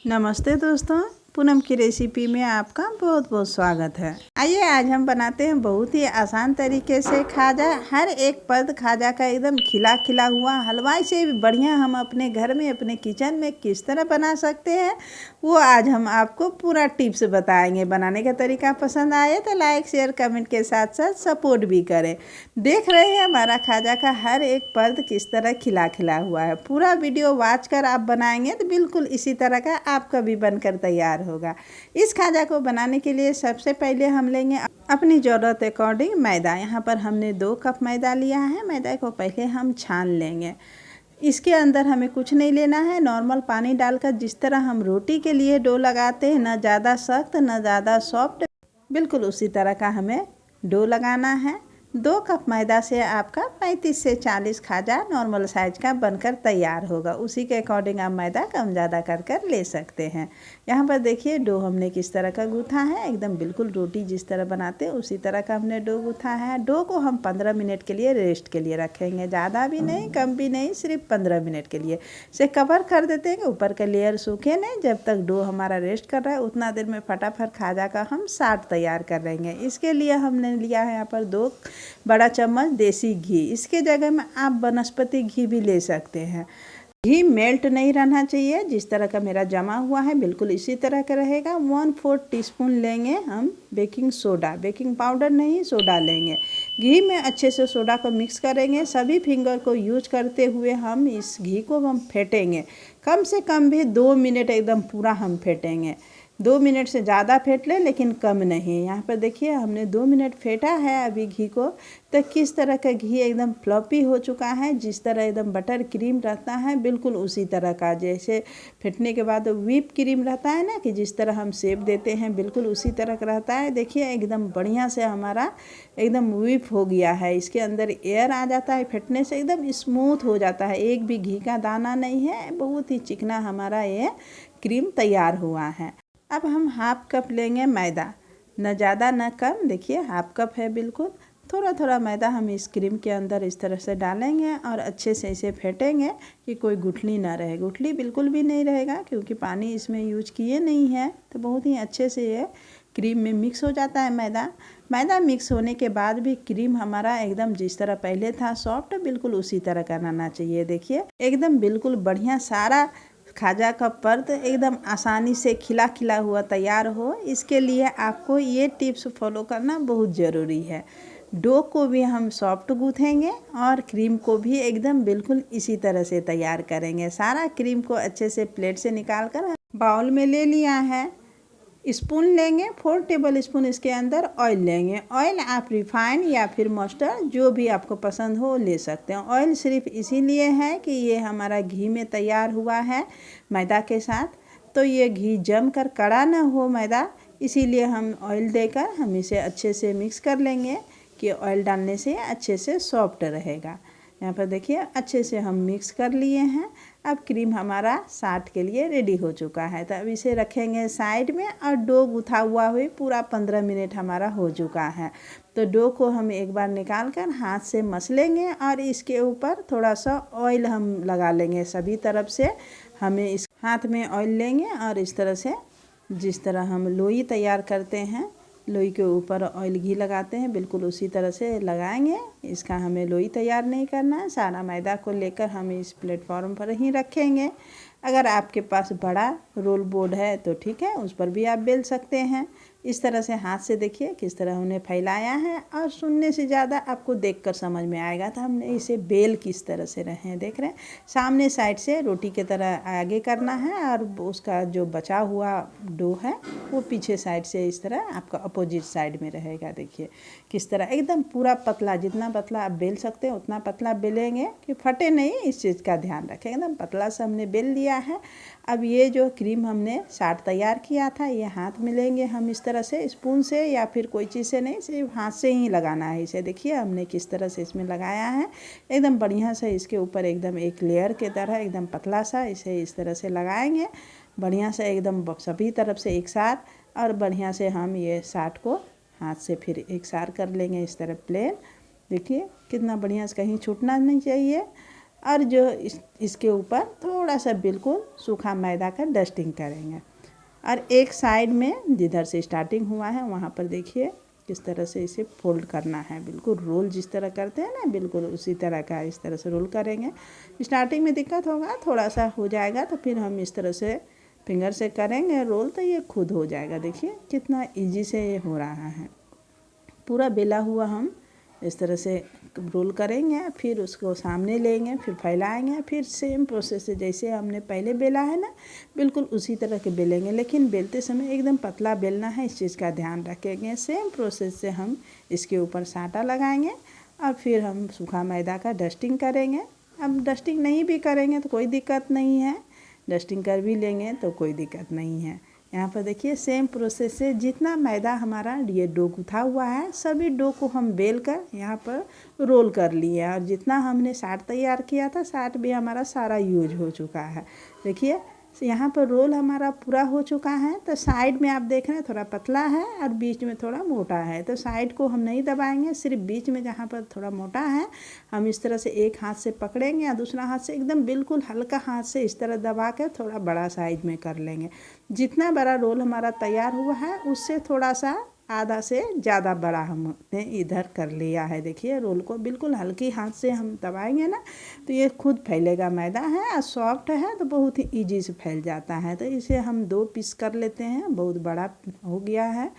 नमस्ते दोस्तों, पूनम की रेसिपी में आपका बहुत बहुत स्वागत है। आइए आज हम बनाते हैं बहुत ही आसान तरीके से खाजा। हर एक पद खाजा का एकदम खिला खिला हुआ, हलवाई से भी बढ़िया हम अपने घर में अपने किचन में किस तरह बना सकते हैं वो आज हम आपको पूरा टिप्स बताएंगे। बनाने का तरीका पसंद आए तो लाइक शेयर कमेंट के साथ साथ सपोर्ट भी करें। देख रहे हैं हमारा खाजा का हर एक पद किस तरह खिला खिला हुआ है। पूरा वीडियो वॉच कर आप बनाएंगे तो बिल्कुल इसी तरह का आपका भी बनकर तैयार होगा। इस खाजा को बनाने के लिए सबसे पहले हम लेंगे अपनी ज़रूरत अकॉर्डिंग मैदा। यहाँ पर हमने 2 कप मैदा लिया है। मैदा को पहले हम छान लेंगे। इसके अंदर हमें कुछ नहीं लेना है, नॉर्मल पानी डालकर जिस तरह हम रोटी के लिए डो लगाते हैं, ना ज़्यादा सख्त ना ज़्यादा सॉफ्ट, बिल्कुल उसी तरह का हमें डो लगाना है। 2 कप मैदा से आपका 35 से 40 खाजा नॉर्मल साइज का बनकर तैयार होगा। उसी के अकॉर्डिंग आप मैदा कम ज़्यादा कर ले सकते हैं। यहाँ पर देखिए डो हमने किस तरह का गूँथा है, एकदम बिल्कुल रोटी जिस तरह बनाते हैं उसी तरह का हमने डो गूँथा है। डो को हम 15 मिनट के लिए रेस्ट के लिए रखेंगे, ज़्यादा भी नहीं कम भी नहीं, सिर्फ 15 मिनट के लिए से कवर कर देते हैं कि ऊपर का लेयर सूखे नहीं। जब तक डो हमारा रेस्ट कर रहा है उतना देर में फटाफट खाजा का हम साट तैयार कर लेंगे। इसके लिए हमने लिया है यहाँ पर 2 बड़ा चम्मच देसी घी। इसके जगह में आप वनस्पति घी भी ले सकते हैं। घी मेल्ट नहीं रहना चाहिए, जिस तरह का मेरा जमा हुआ है बिल्कुल इसी तरह का रहेगा। 1/4 टीस्पून लेंगे हम बेकिंग सोडा, बेकिंग पाउडर नहीं सोडा लेंगे। घी में अच्छे से सोडा को मिक्स करेंगे। सभी फिंगर को यूज करते हुए हम इस घी को हम फेंटेंगे। कम से कम भी 2 मिनट एकदम पूरा हम फेंटेंगे। 2 मिनट से ज़्यादा फेंट लें लेकिन कम नहीं। यहाँ पर देखिए हमने 2 मिनट फेंटा है अभी घी को, तो किस तरह का घी एकदम फ्लॉपी हो चुका है। जिस तरह एकदम बटर क्रीम रहता है बिल्कुल उसी तरह का, जैसे फेंटने के बाद व्हिप क्रीम रहता है ना, कि जिस तरह हम शेप देते हैं बिल्कुल उसी तरह का रहता है। देखिए एकदम बढ़िया से हमारा एकदम व्हिप हो गया है। इसके अंदर एयर आ जाता है, फेंटने से एकदम स्मूथ हो जाता है, एक भी घी का दाना नहीं है। बहुत ही चिकना हमारा ये क्रीम तैयार हुआ है। अब हम हाफ कप लेंगे मैदा, न ज़्यादा न कम। देखिए हाफ कप है बिल्कुल। थोड़ा थोड़ा मैदा हम इस क्रीम के अंदर इस तरह से डालेंगे और अच्छे से इसे फेंटेंगे कि कोई गुठली ना रहे। गुठली बिल्कुल भी नहीं रहेगा क्योंकि पानी इसमें यूज किए नहीं है, तो बहुत ही अच्छे से ये क्रीम में मिक्स हो जाता है मैदा। मैदा मिक्स होने के बाद भी क्रीम हमारा एकदम जिस तरह पहले था सॉफ्ट, बिल्कुल उसी तरह का रहना चाहिए। देखिए एकदम बिल्कुल बढ़िया सारा खाजा का पर्द एकदम आसानी से खिला खिला हुआ तैयार हो। इसके लिए आपको ये टिप्स फॉलो करना बहुत ज़रूरी है। डो को भी हम सॉफ्ट गूँथेंगे और क्रीम को भी एकदम बिल्कुल इसी तरह से तैयार करेंगे। सारा क्रीम को अच्छे से प्लेट से निकाल कर बाउल में ले लिया है। स्पून लेंगे, 4 टेबल स्पून इसके अंदर ऑयल लेंगे। ऑयल आप रिफाइंड या फिर मस्टर्ड जो भी आपको पसंद हो ले सकते हैं। ऑयल सिर्फ इसीलिए है कि ये हमारा घी में तैयार हुआ है मैदा के साथ, तो ये घी जम कर कड़ा ना हो मैदा, इसीलिए हम ऑयल देकर हम इसे अच्छे से मिक्स कर लेंगे कि ऑयल डालने से अच्छे से सॉफ्ट रहेगा। यहाँ पर देखिए अच्छे से हम मिक्स कर लिए हैं। अब क्रीम हमारा साट के लिए रेडी हो चुका है, तो अब इसे रखेंगे साइड में। और डो गूँथा हुआ हुई पूरा 15 मिनट हमारा हो चुका है, तो डो को हम एक बार निकाल कर हाथ से मसलेंगे और इसके ऊपर थोड़ा सा ऑयल हम लगा लेंगे। सभी तरफ से हमें इस हाथ में ऑयल लेंगे और इस तरह से जिस तरह हम लोई तैयार करते हैं, लोई के ऊपर ऑयल घी लगाते हैं, बिल्कुल उसी तरह से लगाएंगे। इसका हमें लोई तैयार नहीं करना है। सारा मैदा को लेकर हम इस प्लेटफॉर्म पर ही रखेंगे। अगर आपके पास बड़ा रोल बोर्ड है तो ठीक है, उस पर भी आप बेल सकते हैं। इस तरह से हाथ से देखिए किस तरह उन्हें फैलाया है, और सुनने से ज़्यादा आपको देखकर समझ में आएगा तो हमने इसे बेल किस तरह से रहे हैं। देख रहे हैं सामने साइड से रोटी की तरह आगे करना है, और उसका जो बचा हुआ डो है वो पीछे साइड से इस तरह आपका अपोजिट साइड में रहेगा। देखिए किस तरह एकदम पूरा पतला, जितना पतला आप बेल सकते हैं उतना पतला बेलेंगे कि फटे नहीं, इस चीज़ का ध्यान रखें। एकदम पतला सा हमने बेल लिया है। अब ये जो क्रीम हमने साट तैयार किया था ये हाथ में लेंगे हम इस तरह से, स्पून से या फिर कोई चीज़ से नहीं, सिर्फ हाथ से ही लगाना है इसे। देखिए हमने किस तरह से इसमें लगाया है, एकदम बढ़िया से इसके ऊपर एकदम एक लेयर के तरह एकदम पतला सा इसे इस तरह से लगाएंगे बढ़िया से एकदम सभी तरफ से एक साथ। और बढ़िया से हम ये साट को हाथ से फिर एक सार कर लेंगे इस तरह प्लेन। देखिए कितना बढ़िया से, कहीं छूटना नहीं चाहिए। और जो इसके ऊपर थोड़ा सा बिल्कुल सूखा मैदा का डस्टिंग करेंगे। और एक साइड में जिधर से स्टार्टिंग हुआ है वहाँ पर देखिए किस तरह से इसे फोल्ड करना है। बिल्कुल रोल जिस तरह करते हैं ना, बिल्कुल उसी तरह का इस तरह से रोल करेंगे। स्टार्टिंग में दिक्कत होगा, थोड़ा सा हो जाएगा तो फिर हम इस तरह से फिंगर से करेंगे रोल तो ये खुद हो जाएगा। देखिए कितना इजी से ये हो रहा है। पूरा बेला हुआ हम इस तरह से रोल करेंगे, फिर उसको सामने लेंगे, फिर फैलाएंगे, फिर सेम प्रोसेस से जैसे हमने पहले बेला है ना, बिल्कुल उसी तरह के बेलेंगे। लेकिन बेलते समय एकदम पतला बेलना है, इस चीज़ का ध्यान रखेंगे। सेम प्रोसेस से हम इसके ऊपर साटा लगाएंगे और फिर हम सूखा मैदा का डस्टिंग करेंगे। अब डस्टिंग नहीं भी करेंगे तो कोई दिक्कत नहीं है, डस्टिंग कर भी लेंगे तो कोई दिक्कत नहीं है। यहाँ पर देखिए सेम प्रोसेस से जितना मैदा हमारा ये डो गुथा हुआ है, सभी डो को हम बेल कर यहाँ पर रोल कर लिए। और जितना हमने साट तैयार किया था, साट भी हमारा सारा यूज हो चुका है। देखिए यहाँ पर रोल हमारा पूरा हो चुका है। तो साइड में आप देख रहे हैं थोड़ा पतला है और बीच में थोड़ा मोटा है, तो साइड को हम नहीं दबाएंगे, सिर्फ बीच में जहाँ पर थोड़ा मोटा है हम इस तरह से एक हाथ से पकड़ेंगे और दूसरा हाथ से एकदम बिल्कुल हल्का हाथ से इस तरह दबा कर थोड़ा बड़ा साइज में कर लेंगे। जितना बड़ा रोल हमारा तैयार हुआ है उससे थोड़ा सा आधा से ज़्यादा बड़ा हमने इधर कर लिया है। देखिए रोल को बिल्कुल हल्की हाथ से हम दबाएंगे ना तो ये खुद फैलेगा। मैदा है और सॉफ्ट है तो बहुत ही ईजी से फैल जाता है। तो इसे हम 2 पीस कर लेते हैं, बहुत बड़ा हो गया है।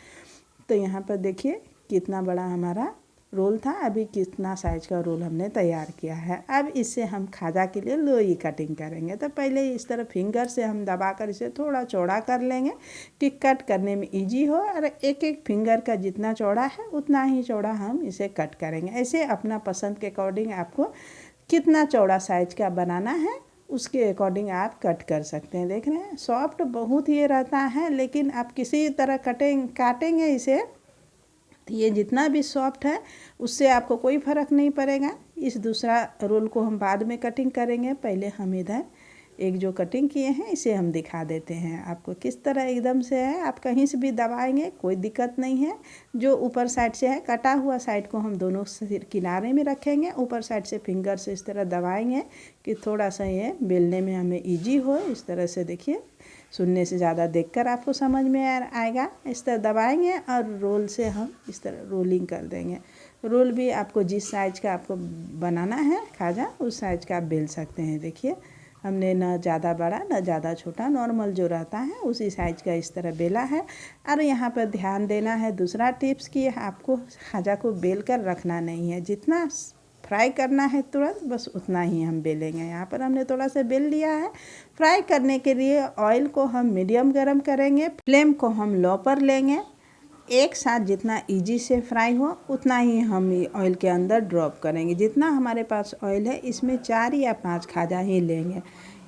तो यहाँ पर देखिए कितना बड़ा हमारा रोल था, अभी कितना साइज का रोल हमने तैयार किया है। अब इससे हम खाजा के लिए लोई कटिंग करेंगे। तो पहले इस तरह फिंगर से हम दबाकर इसे थोड़ा चौड़ा कर लेंगे कि कट करने में इजी हो, और एक एक फिंगर का जितना चौड़ा है उतना ही चौड़ा हम इसे कट करेंगे। ऐसे अपना पसंद के अकॉर्डिंग आपको कितना चौड़ा साइज का बनाना है उसके अकॉर्डिंग आप कट कर सकते हैं। देख रहे हैं सॉफ्ट बहुत ये रहता है, लेकिन आप किसी तरह काटेंगे इसे तो ये जितना भी सॉफ्ट है उससे आपको कोई फ़र्क नहीं पड़ेगा। इस दूसरा रोल को हम बाद में कटिंग करेंगे, पहले हम इधर एक जो कटिंग किए हैं इसे हम दिखा देते हैं आपको किस तरह एकदम से है। आप कहीं से भी दबाएंगे कोई दिक्कत नहीं है। जो ऊपर साइड से है कटा हुआ साइड को हम दोनों किनारे में रखेंगे, ऊपर साइड से फिंगर से इस तरह दबाएंगे कि थोड़ा सा ये बेलने में हमें ईजी हो। इस तरह से देखिए, सुनने से ज़्यादा देखकर आपको समझ में आएगा। इस तरह दबाएंगे और रोल से हम इस तरह रोलिंग कर देंगे। रोल भी आपको जिस साइज का आपको बनाना है खाजा उस साइज का आप बेल सकते हैं। देखिए हमने न ज़्यादा बड़ा न ज़्यादा छोटा, नॉर्मल जो रहता है उसी साइज का इस तरह बेला है। और यहाँ पर ध्यान देना है दूसरा टिप्स कि आपको खाजा को बेल कर रखना नहीं है, जितना फ्राई करना है तुरंत बस उतना ही हम बेलेंगे। यहाँ पर हमने थोड़ा सा बेल लिया है। फ्राई करने के लिए ऑयल को हम मीडियम गरम करेंगे, फ्लेम को हम लो पर लेंगे। एक साथ जितना इजी से फ्राई हो उतना ही हम ऑयल के अंदर ड्रॉप करेंगे। जितना हमारे पास ऑयल है इसमें 4 या 5 खाजा ही लेंगे,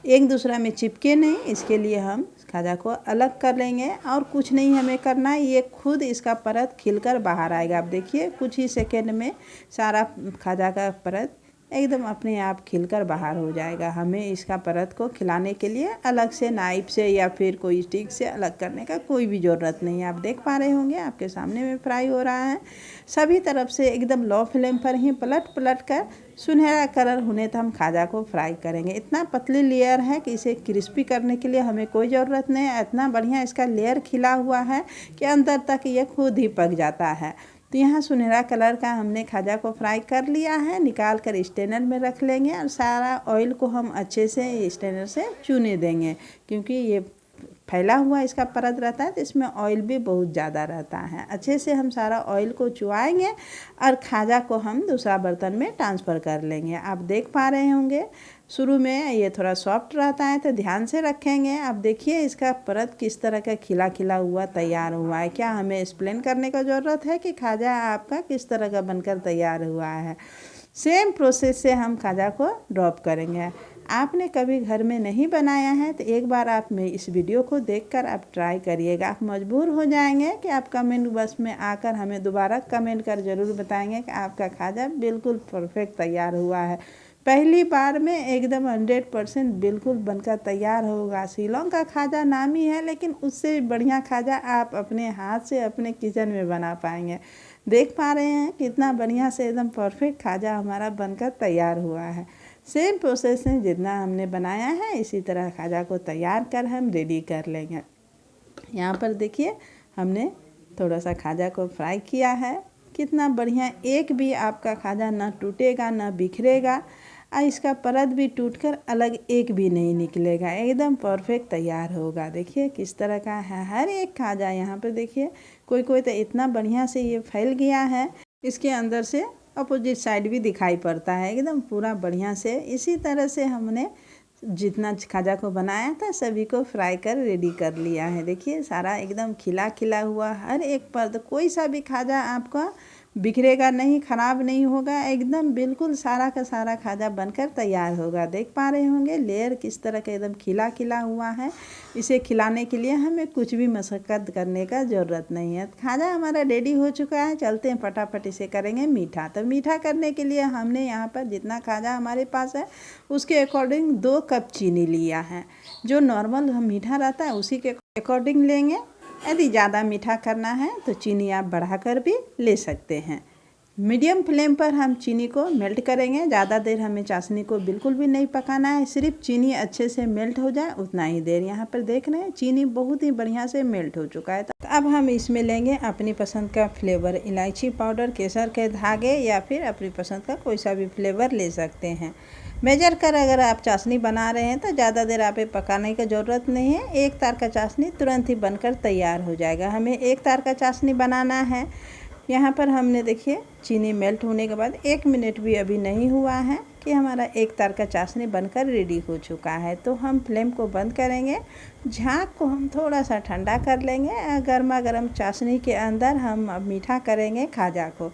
एक दूसरा में चिपके नहीं, इसके लिए हम खाजा को अलग कर लेंगे। और कुछ नहीं हमें करना है, ये खुद इसका परत खिलकर बाहर आएगा। आप देखिए कुछ ही सेकेंड में सारा खाजा का परत एकदम अपने आप खिलकर बाहर हो जाएगा। हमें इसका परत को खिलाने के लिए अलग से नाइफ से या फिर कोई स्टिक से अलग करने का कोई भी ज़रूरत नहीं है। आप देख पा रहे होंगे आपके सामने में फ्राई हो रहा है। सभी तरफ से एकदम लो फ्लेम पर ही पलट कर सुनहरा कलर होने तक हम खाजा को फ्राई करेंगे। इतना पतली लेयर है कि इसे क्रिस्पी करने के लिए हमें कोई ज़रूरत नहीं है। इतना बढ़िया इसका लेयर खिला हुआ है कि अंदर तक ये खुद ही पक जाता है। तो यहाँ सुनहरा कलर का हमने खाजा को फ्राई कर लिया है, निकाल कर स्ट्रेनर में रख लेंगे। और सारा ऑयल को हम अच्छे से स्ट्रेनर से चूने देंगे, क्योंकि ये फैला हुआ इसका परत रहता है तो इसमें ऑयल भी बहुत ज़्यादा रहता है। अच्छे से हम सारा ऑयल को चुआएंगे और खाजा को हम दूसरा बर्तन में ट्रांसफ़र कर लेंगे। आप देख पा रहे होंगे शुरू में ये थोड़ा सॉफ्ट रहता है तो ध्यान से रखेंगे। आप देखिए इसका परत किस तरह का खिला खिला हुआ तैयार हुआ है। क्या हमें एक्सप्लेन करने का ज़रूरत है कि खाजा आपका किस तरह का बनकर तैयार हुआ है। सेम प्रोसेस से हम खाजा को ड्रॉप करेंगे। आपने कभी घर में नहीं बनाया है तो एक बार आप में इस वीडियो को देखकर आप ट्राई करिएगा। आप मजबूर हो जाएंगे कि आप कमेंट बॉक्स में आकर हमें दोबारा कमेंट कर ज़रूर बताएंगे कि आपका खाजा बिल्कुल परफेक्ट तैयार हुआ है। पहली बार में एकदम 100% बिल्कुल बनकर तैयार होगा। शिलोंग का खाजा नामी है, लेकिन उससे बढ़िया खाजा आप अपने हाथ से अपने किचन में बना पाएंगे। देख पा रहे हैं कितना बढ़िया से एकदम परफेक्ट खाजा हमारा बनकर तैयार हुआ है। सेम प्रोसेस में जितना हमने बनाया है इसी तरह खाजा को तैयार कर हम रेडी कर लेंगे। यहाँ पर देखिए हमने थोड़ा सा खाजा को फ्राई किया है। कितना बढ़िया, एक भी आपका खाजा ना टूटेगा ना बिखरेगा और इसका परत भी टूटकर अलग एक भी नहीं निकलेगा, एकदम परफेक्ट तैयार होगा। देखिए किस तरह का है हर एक खाजा। यहाँ पर देखिए कोई कोई तो इतना बढ़िया से ये फैल गया है, इसके अंदर से अपोजिट साइड भी दिखाई पड़ता है एकदम पूरा बढ़िया से। इसी तरह से हमने जितना खाजा को बनाया था सभी को फ्राई कर रेडी कर लिया है। देखिए सारा एकदम खिला खिला हुआ, हर एक परत, कोई सा भी खाजा आपका बिखरेगा नहीं, ख़राब नहीं होगा, एकदम बिल्कुल सारा का सारा खाजा बनकर तैयार होगा। देख पा रहे होंगे लेयर किस तरह का एकदम खिला खिला हुआ है। इसे खिलाने के लिए हमें कुछ भी मशक्क़त करने का ज़रूरत नहीं है। खाजा हमारा रेडी हो चुका है, चलते हैं फटाफट इसे करेंगे मीठा। तो मीठा करने के लिए हमने यहाँ पर जितना खाजा हमारे पास है उसके अकॉर्डिंग 2 कप चीनी लिया है। जो नॉर्मल हम मीठा रहता है उसी के अकॉर्डिंग लेंगे। यदि ज़्यादा मीठा करना है तो चीनी आप बढ़ाकर भी ले सकते हैं। मीडियम फ्लेम पर हम चीनी को मेल्ट करेंगे। ज़्यादा देर हमें चाशनी को बिल्कुल भी नहीं पकाना है, सिर्फ चीनी अच्छे से मेल्ट हो जाए उतना ही देर। यहाँ पर देख रहे हैं चीनी बहुत ही बढ़िया से मेल्ट हो चुका है। तो अब हम इसमें लेंगे अपनी पसंद का फ्लेवर, इलायची पाउडर, केसर के धागे या फिर अपनी पसंद का कोई सा भी फ्लेवर ले सकते हैं। मेजर कर अगर आप चाशनी बना रहे हैं तो ज़्यादा देर आप पकाने की ज़रूरत नहीं है। एक तार का चाशनी तुरंत ही बनकर तैयार हो जाएगा। हमें एक तार का चाशनी बनाना है। यहाँ पर हमने देखिए चीनी मेल्ट होने के बाद 1 मिनट भी अभी नहीं हुआ है कि हमारा एक तार का चाशनी बनकर रेडी हो चुका है। तो हम फ्लेम को बंद करेंगे, झाग को हम थोड़ा सा ठंडा कर लेंगे। गर्मा गर्म चाशनी के अंदर हम अब मीठा करेंगे खाजा को।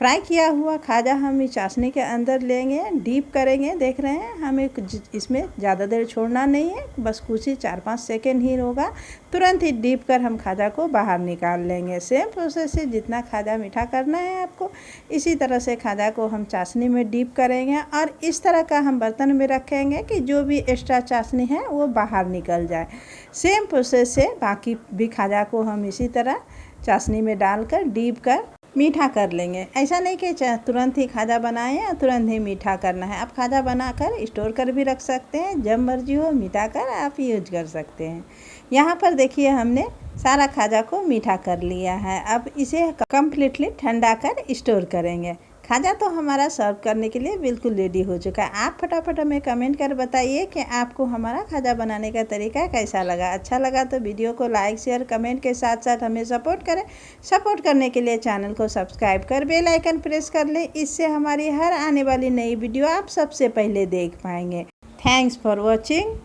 फ्राई किया हुआ खाजा हम इस चाशनी के अंदर लेंगे, डीप करेंगे। देख रहे हैं हमें इसमें ज़्यादा देर छोड़ना नहीं है, बस कुछ ही 4-5 सेकेंड ही होगा। तुरंत ही डीप कर हम खाजा को बाहर निकाल लेंगे। सेम प्रोसेस से जितना खाजा मीठा करना है आपको, इसी तरह से खाजा को हम चाशनी में डीप करेंगे और इस तरह का हम बर्तन में रखेंगे कि जो भी एक्स्ट्रा चाशनी है वो बाहर निकल जाए। सेम प्रोसेस से बाकी भी खाजा को हम इसी तरह चाशनी में डालकर डीप कर मीठा कर लेंगे। ऐसा नहीं कि तुरंत ही खाजा बनाएं या तुरंत ही मीठा करना है। आप खाजा बनाकर स्टोर कर भी रख सकते हैं, जब मर्जी हो मीठा कर आप यूज कर सकते हैं। यहाँ पर देखिए हमने सारा खाजा को मीठा कर लिया है। अब इसे कम्प्लीटली ठंडा कर स्टोर करेंगे। खाजा तो हमारा सर्व करने के लिए बिल्कुल रेडी हो चुका है। आप फटाफट हमें कमेंट कर बताइए कि आपको हमारा खाजा बनाने का तरीका कैसा लगा। अच्छा लगा तो वीडियो को लाइक शेयर कमेंट के साथ साथ हमें सपोर्ट करें। सपोर्ट करने के लिए चैनल को सब्सक्राइब कर बेल आइकन प्रेस कर लें, इससे हमारी हर आने वाली नई वीडियो आप सबसे पहले देख पाएंगे। Thanks for watching.